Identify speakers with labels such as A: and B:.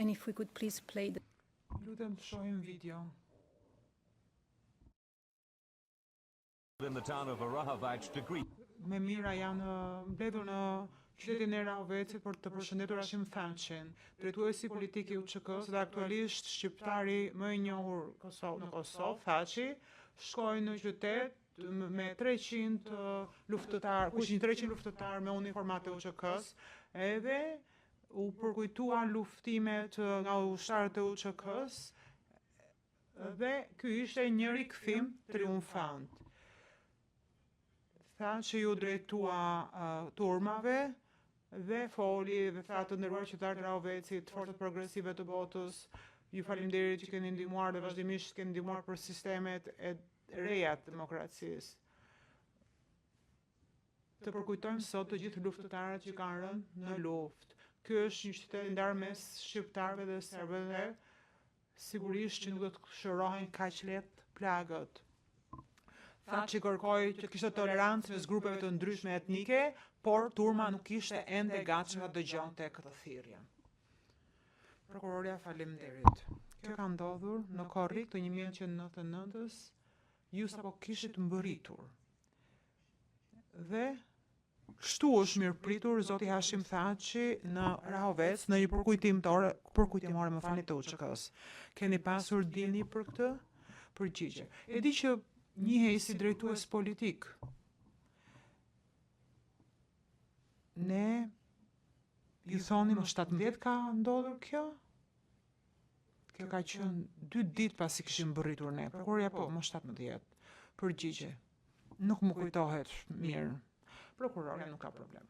A: And if we could please play the...
B: Lutem shohim video.
C: In the town of Arahovac to greet.
B: Me mira janë mbledhur në qytetin e Rahovecit për të përshëndetur Hashim Thaçin, drejtuesi politik i UÇK-s dhe aktualisht shqiptari më i njohur në Kosovë, Thaçi, shkoi në qytet me 300 luftëtar, ku ishin 300 luftëtar me uniformat e UÇK-s, edhe u përkujtuan luftimet nga ushtarët e UÇK-s dhe ky ishte një rikthim triumfant. Tha që ju drejtua turmave dhe foli dhe tha të nderuar qytetarët e Rahovecit, forcat progresive të botës, ju faleminderit që keni ndihmuar dhe vazhdimisht keni ndihmuar për sistemet e reja të demokracisë. Të përkujtojmë sot të gjithë luftëtarët që kanë rënë në luftë. Ky është një qytet i ndarë mes shqiptarëve dhe serbëve, sigurisht që nuk do të shërohen kaq lehtë plagët. Tha që kërkoi që kishte tolerancë mes grupeve të ndryshme etnike, por turma nuk ishte ende gatshme ta dëgjonte këtë thirrje. Prokuroria faleminderit. Kjo ka ndodhur në korrik të 1999-s, ju sapo kishit mbërritur. Dhe kështu është mirëpritur zoti Hashim Thaçi në Rahovec në një përkujtimore më falni të UÇK-s. Keni pasur dini për këtë? Përgjigje. E di që njihej si drejtues politik. Ne ju thoni më 17 ka ndodhur kjo? Kjo ka qenë 2 ditë pasi kishim mbërritur ne. Prokuroria po, më 17. Përgjigje. Nuk më kujtohet mirë. Prokuroria nuk ka problem.